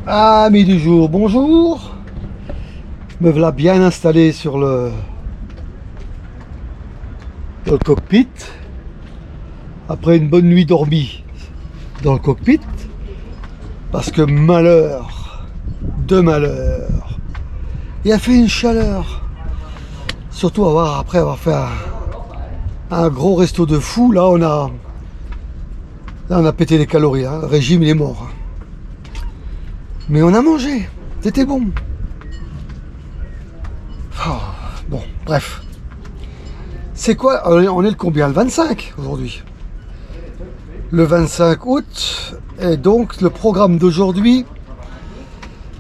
Amis du jour, bonjour. Me voilà bien installé sur le cockpit. Après une bonne nuit dormie dans le cockpit. Parce que malheur, de malheur, il a fait une chaleur. Surtout après avoir fait un gros resto de fou. Là on a pété les calories, hein. Le régime il est mort. Mais on a mangé, c'était bon. Oh, bon, bref. C'est quoi? On est le combien? Le 25 aujourd'hui. Le 25 août. Et donc le programme d'aujourd'hui,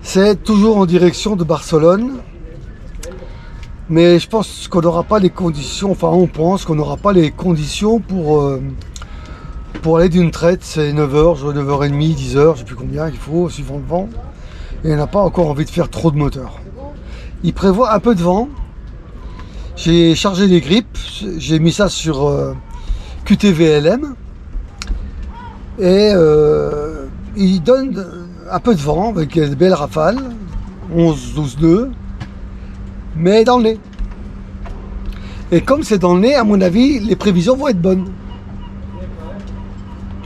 c'est toujours en direction de Barcelone. Mais je pense qu'on n'aura pas les conditions, enfin on pense qu'on n'aura pas les conditions pour aller d'une traite. C'est 9h, 9h30, 10h, je sais plus combien il faut, suivant le vent. Et on n'a pas encore envie de faire trop de moteur. Il prévoit un peu de vent. J'ai chargé les grippes, j'ai mis ça sur QTVLM. Et il donne un peu de vent avec des belles rafales, 11-12 nœuds, mais dans le nez. Et comme c'est dans le nez, à mon avis, les prévisions vont être bonnes.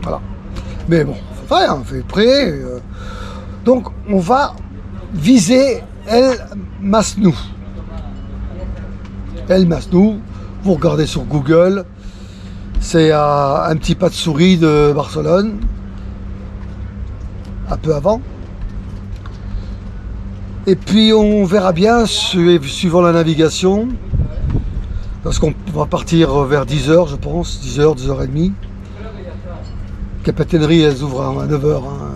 Voilà. Mais bon, c'est vrai, on fait prêt. Donc on va viser El Masnou. El Masnou, vous regardez sur Google, c'est à un petit pas de souris de Barcelone, un peu avant. Et puis on verra bien, suivant la navigation, parce qu'on va partir vers 10h je pense, 10h, 10h30. Capitainerie, elles ouvrent à 9h. Hein.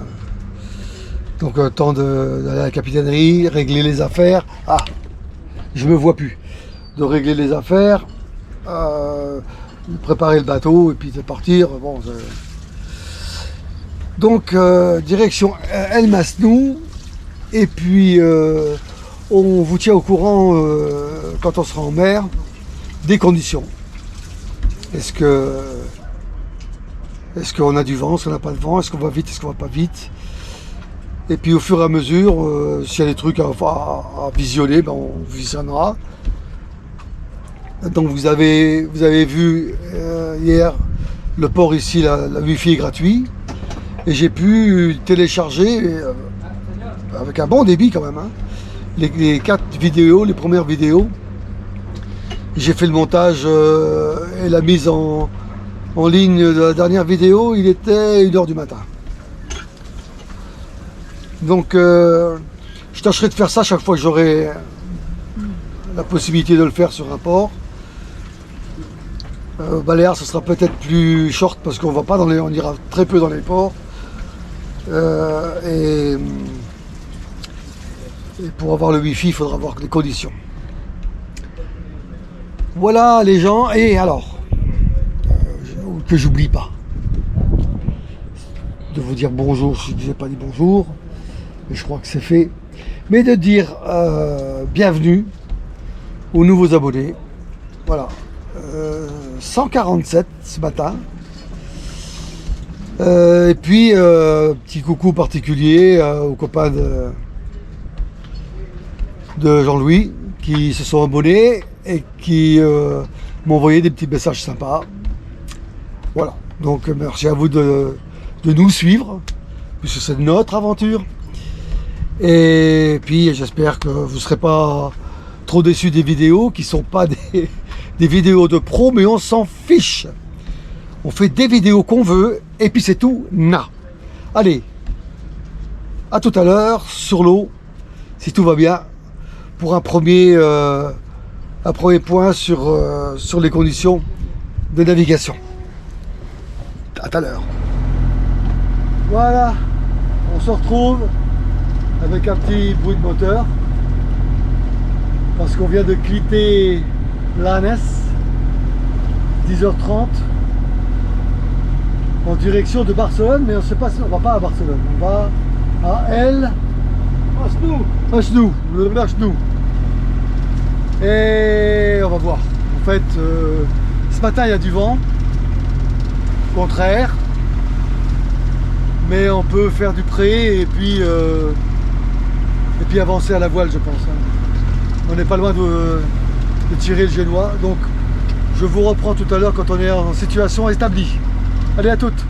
Donc temps d'aller à la capitainerie, régler les affaires. Ah, je me vois plus. De régler les affaires, préparer le bateau et puis de partir. Bon, donc direction El Masnou. Et puis on vous tient au courant quand on sera en mer des conditions. Est-ce qu'on a du vent, est-ce qu'on n'a pas de vent, est-ce qu'on va vite, est-ce qu'on va pas vite. Et puis au fur et à mesure, s'il y a des trucs à visionner, ben, on visionnera. Donc vous avez vu hier le port ici, la Wi-Fi est gratuit. Et j'ai pu télécharger avec un bon débit quand même, hein, les 4 vidéos, les premières vidéos. J'ai fait le montage et la mise en ligne de la dernière vidéo, il était 1h du matin. Donc je tâcherai de faire ça chaque fois que j'aurai la possibilité de le faire sur un port. Baléares, ce sera peut-être plus short parce qu'on va pas on ira très peu dans les ports. Et pour avoir le wifi, il faudra avoir les conditions. Voilà les gens. Et alors, que j'oublie pas de vous dire bonjour si je n'ai pas dit bonjour, mais je crois que c'est fait. Mais de dire bienvenue aux nouveaux abonnés. Voilà. 147 ce matin. Et puis petit coucou particulier aux copains de Jean-Louis qui se sont abonnés et qui m'ont envoyé des petits messages sympas. Voilà, donc merci à vous de nous suivre puisque c'est notre aventure. Et puis j'espère que vous ne serez pas trop déçus des vidéos qui ne sont pas des vidéos de pro, mais on s'en fiche. On fait des vidéos qu'on veut et puis c'est tout. Allez, à tout à l'heure sur l'eau, si tout va bien, pour un premier point sur les conditions de navigation. À tout à l'heure. Voilà, on se retrouve avec un petit bruit de moteur parce qu'on vient de quitter Blanes, 10h30, en direction de Barcelone, mais on ne sait pas si on va pas à Barcelone, on va à El Masnou, le Masnou. Et on va voir. En fait, ce matin il y a du vent contraire, mais on peut faire du pré et puis et puis avancer à la voile, je pense. On n'est pas loin de tirer le génois, donc je vous reprends tout à l'heure quand on est en situation établie. Allez, à toutes.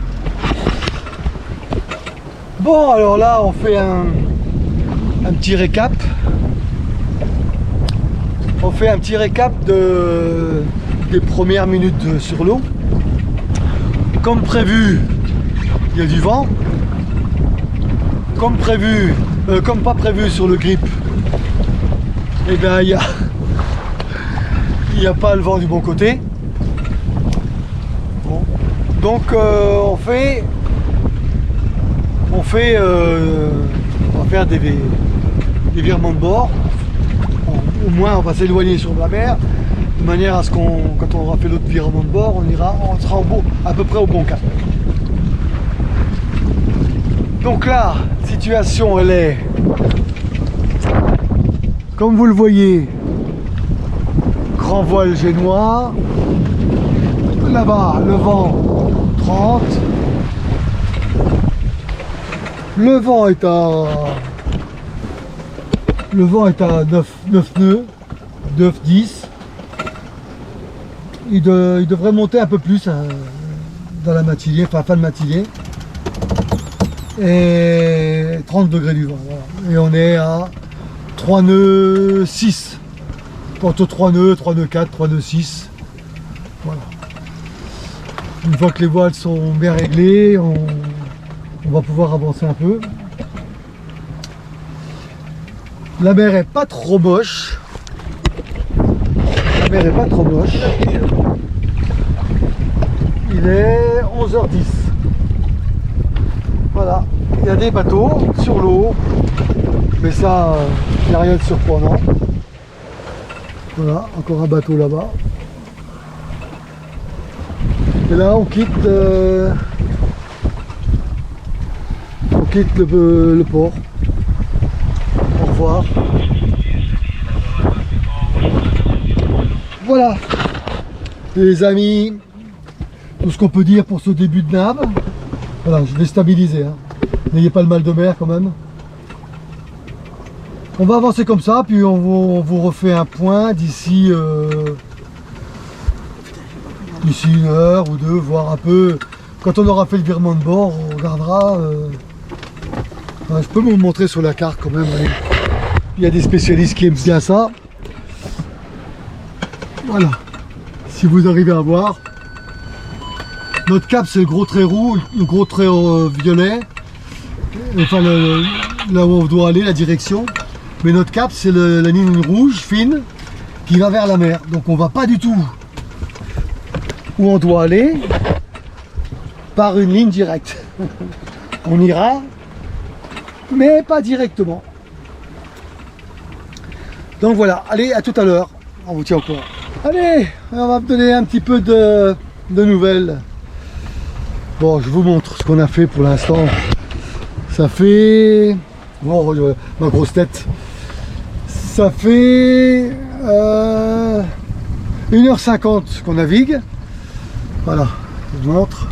Bon, alors là, on fait un petit récap. On fait un petit récap des premières minutes sur l'eau. Comme prévu, il y a du vent. Comme prévu, comme pas prévu sur le grip, eh bien il n'y a pas le vent du bon côté. Bon. Donc on va faire des virements de bord. Au moins on va s'éloigner sur la mer, de manière à ce qu'on, quand on aura fait l'autre virement de bord, on sera à peu près au bon cap. Donc là, la situation elle est, comme vous le voyez, grand voile génois, là-bas le vent 30, le vent est à 9 nœuds, 9-10, il devrait monter un peu plus dans la matinée, enfin fin de matinée. Et 30 degrés du vent, voilà. Et on est à 3 nœuds 6, entre 3 nœuds 4, 3 nœuds 6, voilà. Une fois que les voiles sont bien réglées, on va pouvoir avancer un peu. La mer est pas trop moche, il est 11h10. Voilà, il y a des bateaux sur l'eau, mais ça, il n'y a rien de surprenant. Voilà, encore un bateau là-bas. Et là, on quitte le port. Au revoir. Voilà, les amis, tout ce qu'on peut dire pour ce début de nab. Voilà, je vais stabiliser, hein. N'ayez pas le mal de mer quand même. On va avancer comme ça, puis on vous refait un point d'ici une heure ou deux, voire un peu. Quand on aura fait le virement de bord, on regardera. Je peux vous montrer sur la carte quand même. Allez. Il y a des spécialistes qui aiment bien ça. Voilà, si vous arrivez à voir. Notre cap c'est le gros trait rouge, le gros trait violet, enfin là où on doit aller, la direction. Mais notre cap c'est la ligne rouge fine qui va vers la mer. Donc on va pas du tout où on doit aller par une ligne directe. On ira, mais pas directement. Donc voilà, allez, à tout à l'heure. On vous tient au courant. Allez, on va me donner un petit peu de nouvelles. Bon, je vous montre ce qu'on a fait pour l'instant. Ça fait... Oh, ma grosse tête. Ça fait 1h50 qu'on navigue. Voilà, je vous montre.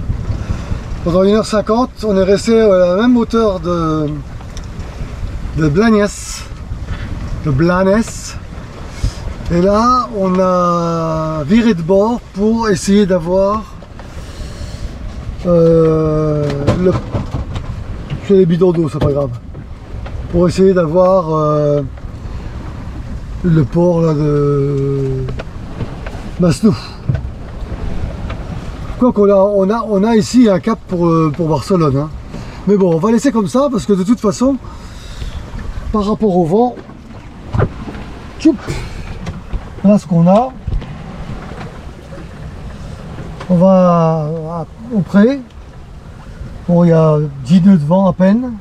Pendant 1h50, on est resté à la même hauteur de Blanes. Et là, on a viré de bord pour essayer d'avoir sur les bidons d'eau, c'est pas grave, pour essayer d'avoir le port là, de Masnou. Quoi qu'on on a ici un cap pour Barcelone, hein. Mais bon, on va laisser comme ça parce que de toute façon, par rapport au vent, tchoup, voilà ce qu'on a. On va au près. Bon, il y a 10 nœuds de vent à peine.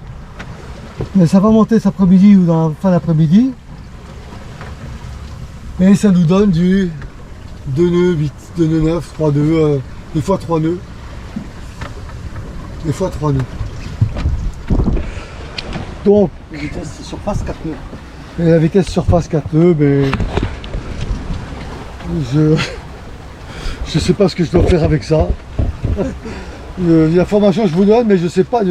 Mais ça va monter cet après-midi ou dans la fin d'après-midi. Et ça nous donne du 2 nœuds 8, 2 nœuds 9, 3 nœuds, des fois 3 nœuds. Des fois 3 nœuds. Donc, la vitesse surface 4 nœuds. Et la vitesse surface 4 nœuds, mais je sais pas ce que je dois faire avec ça. L'information je vous donne, mais je sais pas.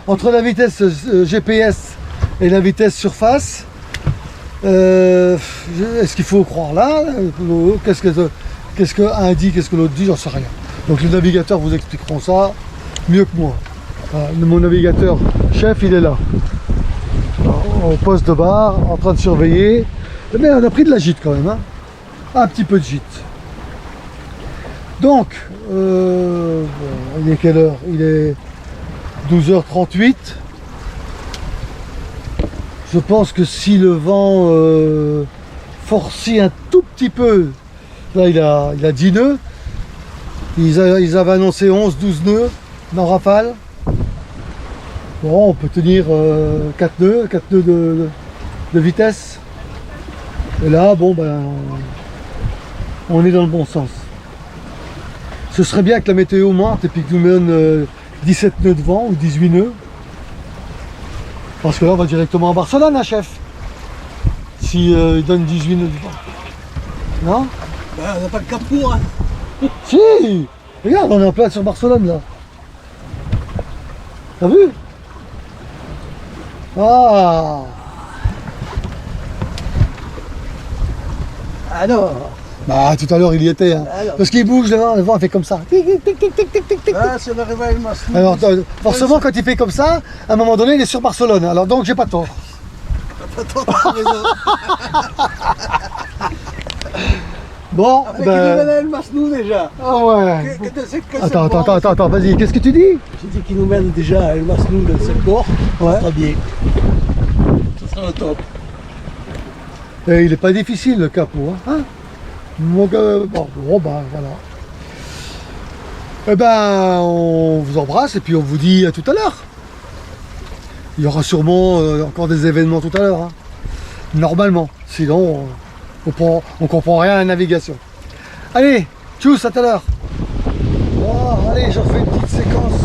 Entre la vitesse GPS et la vitesse surface. Est-ce qu'il faut croire là? Qu'est-ce que un dit, qu'est-ce que l'autre dit, j'en sais rien. Donc les navigateurs vous expliqueront ça mieux que moi. Voilà, mon navigateur chef, il est là. Au poste de bar, en train de surveiller. Mais on a pris de la gîte quand même, hein. Un petit peu de gîte. Donc, il est quelle heure? Il est 12h38. Je pense que si le vent forcit un tout petit peu, là il a 10 nœuds, ils avaient annoncé 11-12 nœuds dans rafale. Bon, on peut tenir 4 nœuds de vitesse. Et là, bon, ben, on est dans le bon sens. Ce serait bien que la météo monte et puis que nous mène 17 nœuds de vent ou 18 nœuds. Parce que là, on va directement à Barcelone, hein, chef. Si il donne 18 nœuds de vent. Non? Ben, on n'a pas le cap pour, hein. Si! Regarde, on est en plein sur Barcelone, là. T'as vu? Ah! Alors, Bah, tout à l'heure, il y était, hein. Alors. Parce qu'il bouge, le vent, il fait comme ça. Tic, tic, tic, tic, tic, tic, tic, tic. là, si on arrive à El Masnou, Alors, forcément, quand il fait comme ça, à un moment donné, il est sur Barcelone. Alors, donc, j'ai pas tort. t'as raison. Bon, Fait qu'il nous mène ben... à El Masnou déjà. Ah ouais. Attends, vas-y, qu'est-ce que tu dis? J'ai dit qu'il nous mène déjà à El Masnou dans cette bord. Ouais. Ça sera bien. Ça sera le top. Et il est pas difficile, le capot, hein? Donc, bon, bah, voilà. Eh ben, on vous embrasse et puis on vous dit à tout à l'heure. Il y aura sûrement encore des événements tout à l'heure, hein. Normalement. Sinon, on comprend rien à la navigation. Allez, tchuss, à tout à l'heure. Bon, allez, je refais une petite séquence.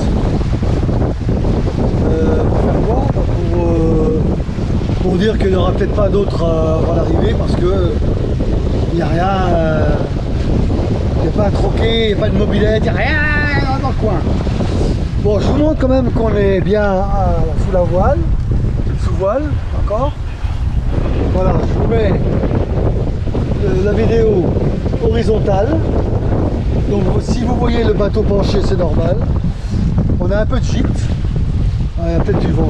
Pour faire quoi? Pour dire qu'il n'y aura peut-être pas d'autres avant l'arrivée parce que il n'y a rien, il n'y a pas un troquet, il n'y a pas de mobilette, il n'y a rien dans le coin. Bon, je vous montre quand même qu'on est bien sous la voile, sous voile, encore. Voilà, je vous mets la vidéo horizontale. Donc si vous voyez le bateau penché, c'est normal. On a un peu de gîte, il y a peut-être du vent.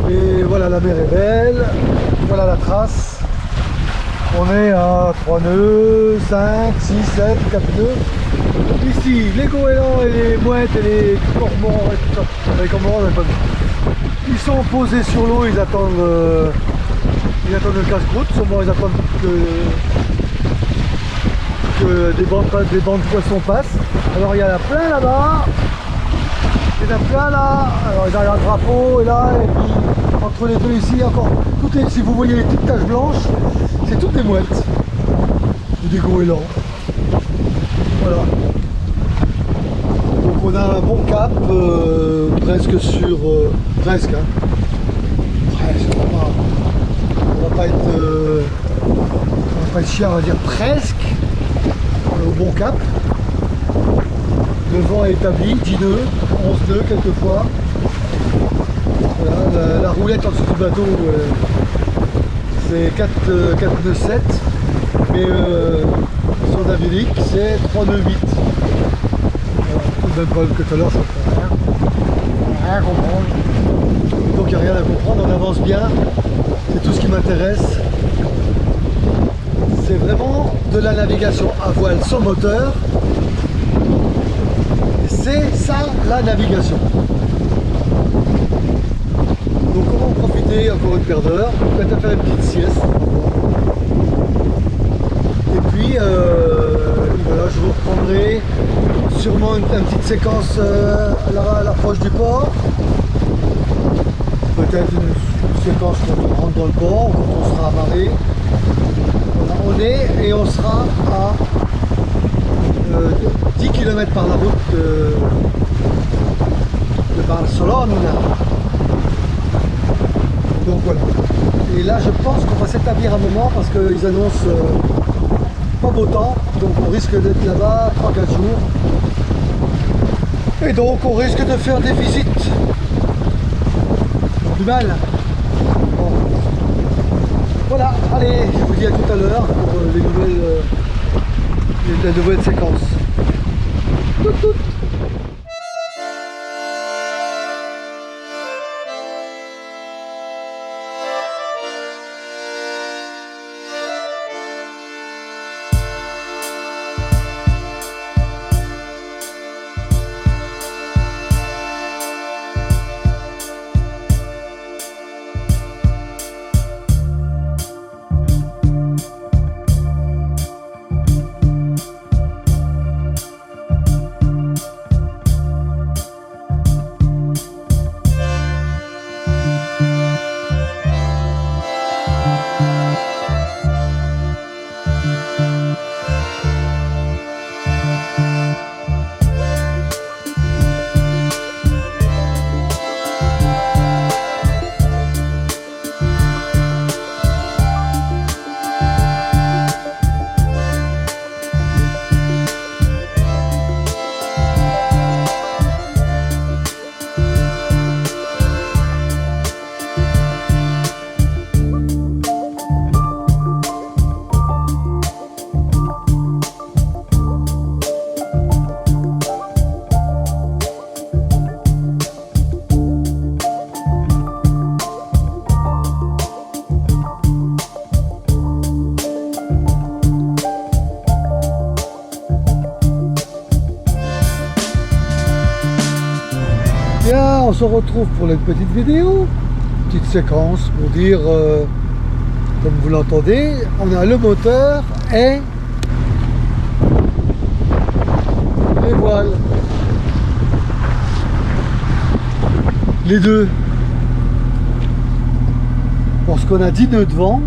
Et voilà, la mer est belle, voilà la trace. On est à 3 nœuds, 5, 6, 7, 4 nœuds. Ici, les goélands et les mouettes et les cormorans et tout ça. Les cormorans, on n'a pas vu. Ils sont posés sur l'eau, ils attendent le casse-croûte. Sûrement, ils attendent que des bandes de poissons passent. Alors, il y en a plein là-bas. Il y en a plein là. Alors, il y a un drapeau et là, et puis entre les deux ici, encore. Si vous voyez les petites taches blanches, c'est toutes des mouettes. Ou des goélands. Voilà. Donc on a un bon cap, presque sur... presque, hein. Presque, on va pas être chiant, on va dire presque. On est au bon cap. Le vent est établi, 10 nœuds, 11 nœuds quelquefois. Voilà, la roulette en dessous du bateau, c'est 4 nœuds 7, mais sur Davidic, c'est 3 nœuds 8. Voilà, tout le même problème que tout à l'heure, ça ne fait rien comprendre. Donc il n'y a rien à comprendre, on avance bien, c'est tout ce qui m'intéresse. C'est vraiment de la navigation à voile sans moteur. C'est ça la navigation. Donc on va en profiter encore une paire d'heures, peut-être faire une petite sieste. Et puis voilà, je vous reprendrai sûrement une petite séquence à l'approche du port. Peut-être une séquence quand on rentre dans le port, quand on sera amarré. Voilà, on est et on sera à 10 km par la route de Barcelone. Donc voilà. Et là je pense qu'on va s'établir un moment parce qu'ils annoncent pas beau temps, donc on risque d'être là-bas 3-4 jours. Et donc on risque de faire des visites. Du mal. Voilà, allez, je vous dis à tout à l'heure pour les nouvelles séquences. Tout, tout. Bien, on se retrouve pour une petite vidéo, petite séquence pour dire, comme vous l'entendez, on a le moteur et les voiles. Les deux. Parce qu'on a 10 nœuds de vent.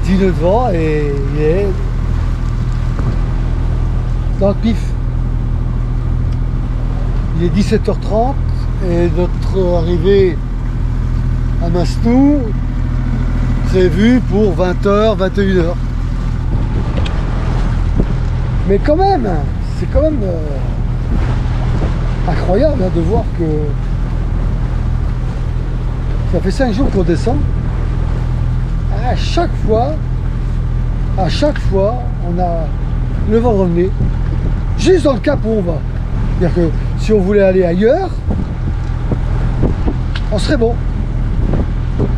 10 nœuds de vent et il est dans le pif. Il est 17h30 et notre arrivée à Masnou prévue pour 20h, 21h. Mais quand même, c'est quand même incroyable hein, de voir que ça fait 5 jours qu'on descend. À chaque fois, on a le vent dans le nez, juste dans le cap où on va. C'est-à-dire que si on voulait aller ailleurs, on serait bon.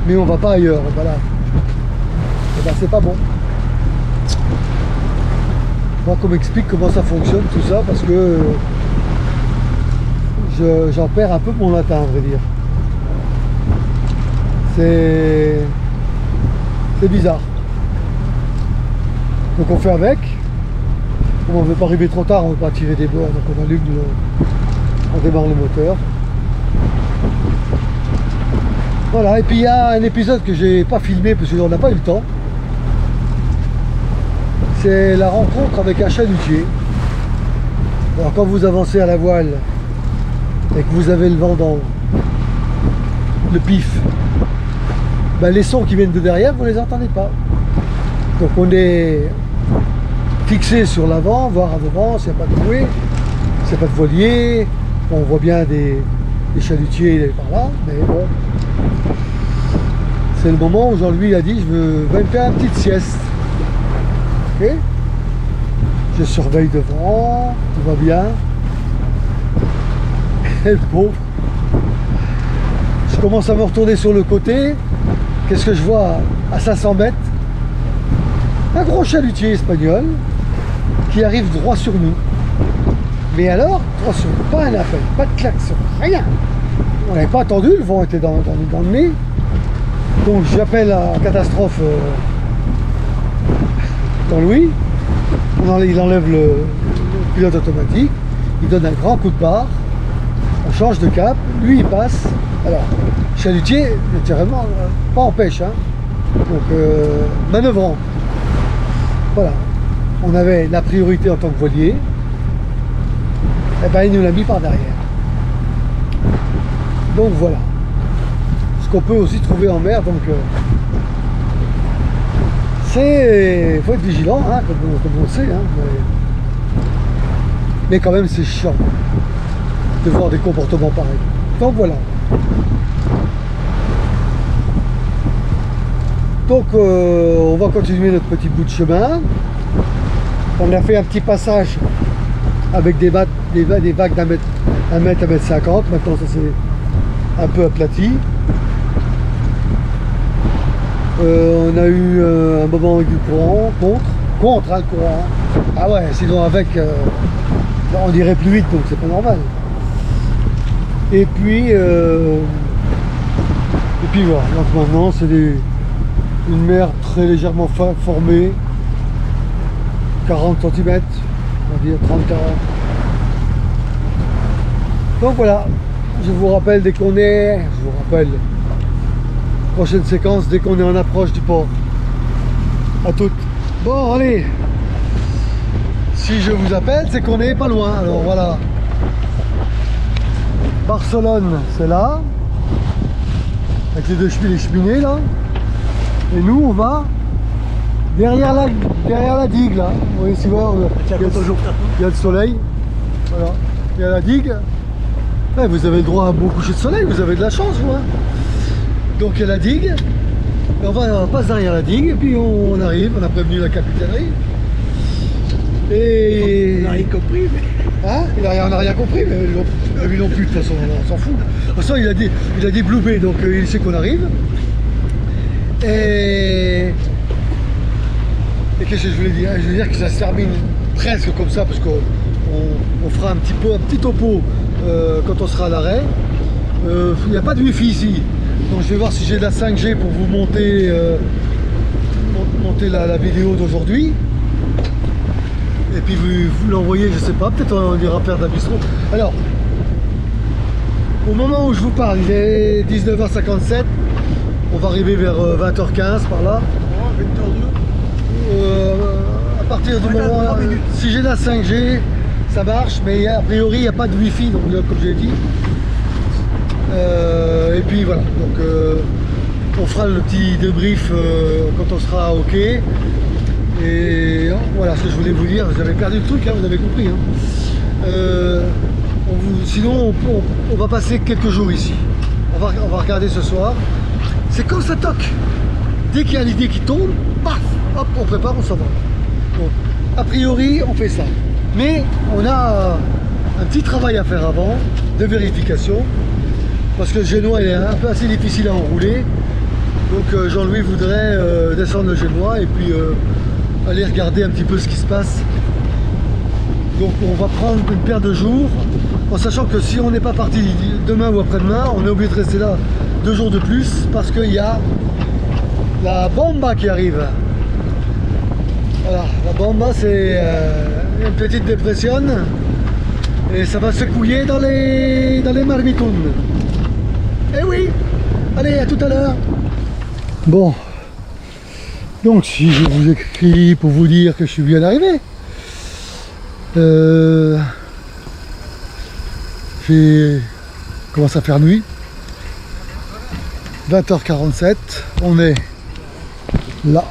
Mais on va pas ailleurs, voilà. Et ben c'est pas bon. Il faut qu'on m'explique comment ça fonctionne tout ça, parce que j'en perds un peu mon latin, à vrai dire. C'est bizarre. Donc on fait avec. Comme on ne veut pas arriver trop tard, on ne veut pas tirer des bords, donc on allume, on démarre le moteur. Voilà, et puis il y a un épisode que j'ai pas filmé parce qu'on n'a pas eu le temps. C'est la rencontre avec un chalutier. Alors quand vous avancez à la voile et que vous avez le vent dans le pif, ben les sons qui viennent de derrière, vous ne les entendez pas. Donc on est fixé sur l'avant, voir à devant s'il n'y a pas de bouée, s'il n'y a pas de voilier. On voit bien des chalutiers par là, mais bon. C'est le moment où Jean-Louis a dit, je vais me faire une petite sieste. Ok. Je surveille devant, tout va bien. Et le pauvre. Je commence à me retourner sur le côté. Qu'est-ce que je vois à 500 mètres? Un gros chalutier espagnol qui arrive droit sur nous. Mais alors, droit sur nous, pas un appel, pas de klaxon, rien. On n'avait pas attendu, le vent était dans le nez. Donc j'appelle à catastrophe Jean-Louis. Il enlève le pilote automatique, il donne un grand coup de barre, on change de cap, lui il passe. Alors, chalutier, naturellement, pas en pêche, hein. Donc manœuvrant. Voilà, on avait la priorité en tant que voilier, et ben il nous l'a mis par derrière. Donc voilà, ce qu'on peut aussi trouver en mer, donc il faut être vigilant, hein, comme on le sait, hein, mais quand même c'est chiant de voir des comportements pareils. Donc voilà. Donc on va continuer notre petit bout de chemin. On a fait un petit passage avec des vagues d'un mètre, 1 m, 1 m 50. Maintenant ça c'est un peu aplati. On a eu un moment avec du courant, contre hein, le courant. Ah ouais, sinon avec on irait plus vite, donc c'est pas normal. Et puis voilà, donc maintenant c'est une mer très légèrement formée, 40 cm, on va dire 30-40. Donc voilà, je vous rappelle prochaine séquence dès qu'on est en approche du port. À toutes. Bon allez, si je vous appelle c'est qu'on n'est pas loin, alors voilà. Barcelone c'est là, avec les cheminées là, et nous on va derrière la digue là. Vous voyez ici, il y a le soleil, voilà, il y a la digue. Ouais, vous avez le droit à un beau coucher de soleil, vous avez de la chance vous hein. Donc il y a la digue, et on passe derrière la digue, et puis on arrive, on a prévenu la capitainerie. Et... On n'a rien compris, mais... Hein, on n'a rien compris, mais lui non plus, de toute façon, on s'en fout. De toute façon, il a dit Blue Bay, donc il sait qu'on arrive. Et qu'est-ce que je voulais dire? Je veux dire que ça se termine presque comme ça, parce qu'on fera un petit topo quand on sera à l'arrêt. Il n'y a pas de wifi ici, donc je vais voir si j'ai de la 5G pour vous monter la vidéo d'aujourd'hui. Et puis vous l'envoyez, je sais pas, peut-être on ira faire d'un bistrot. Alors, au moment où je vous parle, il est 19h57, on va arriver vers 20h15 par là. À partir du moment, si j'ai la 5G, ça marche, mais a priori il n'y a pas de wifi, donc comme j'ai dit. Et puis voilà, donc on fera le petit débrief quand on sera OK. Et voilà ce que je voulais vous dire, vous avez perdu le truc, hein, vous avez compris. Hein. Sinon on va passer quelques jours ici. On va regarder ce soir. C'est comme ça toque. Dès qu'il y a l'idée qui tombe, paf, hop, on prépare, on s'en va. Donc, a priori, on fait ça. Mais on a un petit travail à faire avant, de vérification. Parce que le génois il est un peu assez difficile à enrouler. Donc Jean-Louis voudrait descendre le génois et puis aller regarder un petit peu ce qui se passe. Donc on va prendre une paire de jours, en sachant que si on n'est pas parti demain ou après-demain, on est obligé de rester là 2 jours de plus, parce qu'il y a la bomba qui arrive. Voilà, la bomba c'est une petite dépression, et ça va secouiller dans les marmitounes. Eh oui, allez, à tout à l'heure. Bon. Donc si je vous écris pour vous dire que je suis bien arrivé, il commence à faire nuit, 20h47, on est là.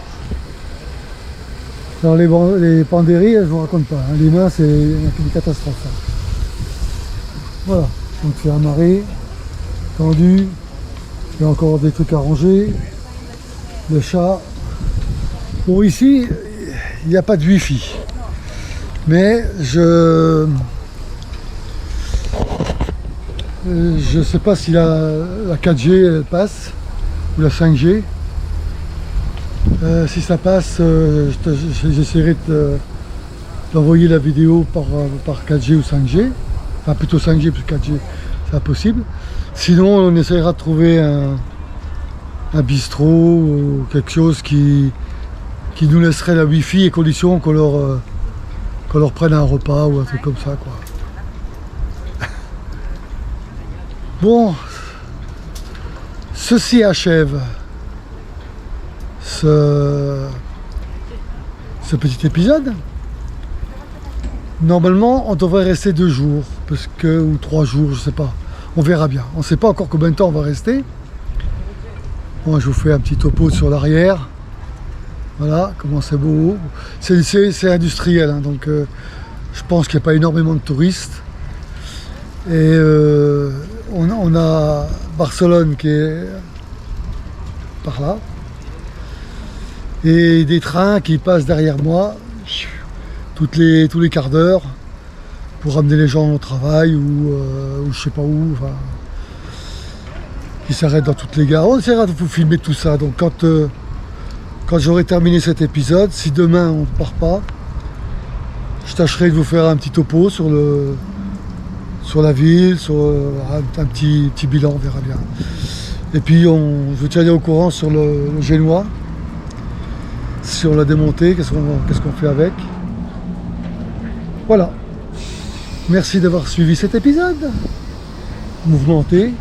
Dans les pandéries, je vous raconte pas, hein. Les mains c'est une catastrophe. Hein. Voilà, donc c'est amarré, tendu, il y a encore des trucs à ranger, le chat. Bon, ici, il n'y a pas de wifi, mais je sais pas si la 4G elle passe, ou la 5G. Si ça passe, j'essaierai d'envoyer la vidéo par 4G ou 5G, enfin plutôt 5G plus 4G, c'est impossible. Sinon, on essaiera de trouver un bistrot ou quelque chose qui nous laisserait la wifi, et condition qu'on leur prenne un repas ou un truc comme ça, quoi. Bon, ceci achève ce petit épisode. Normalement on devrait rester 2 jours, ou 3 jours, je sais pas, on verra bien, on sait pas encore combien de temps on va rester. Moi je vous fais un petit topo sur l'arrière. Voilà comment c'est beau, c'est industriel, hein, donc je pense qu'il n'y a pas énormément de touristes. Et on a Barcelone qui est par là. Et des trains qui passent derrière moi tous les quarts d'heure pour ramener les gens au travail ou je sais pas où. Enfin, qui s'arrêtent dans toutes les gares. On essaiera de vous filmer tout ça. Donc quand j'aurai terminé cet épisode, si demain on ne part pas, je tâcherai de vous faire un petit topo sur la ville, sur un petit bilan, on verra bien. Et puis je vous tiendrai au courant sur le Génois, si on l'a démonté, qu'est-ce qu'on fait avec. Voilà. Merci d'avoir suivi cet épisode. Mouvementé,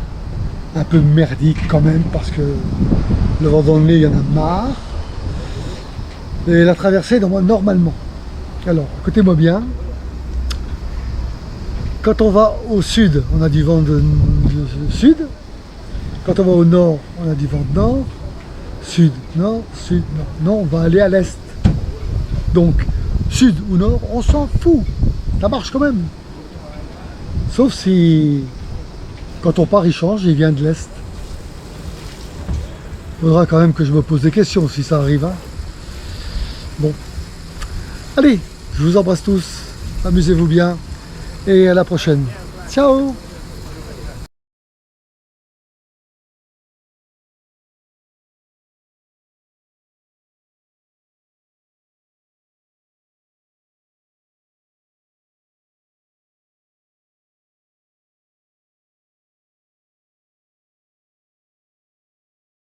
un peu merdique quand même, parce que le vent dans le nez, il y en a marre. Et la traversée, normalement. Alors, écoutez-moi bien. Quand on va au sud, on a du vent de sud. Quand on va au nord, on a du vent de nord. Sud, nord, sud, nord. Non, on va aller à l'est. Donc, sud ou nord, on s'en fout. Ça marche quand même. Sauf si, quand on part, il change, il vient de l'est. Il faudra quand même que je me pose des questions si ça arrive. Hein. Bon. Allez, je vous embrasse tous. Amusez-vous bien. Et à la prochaine. Ciao!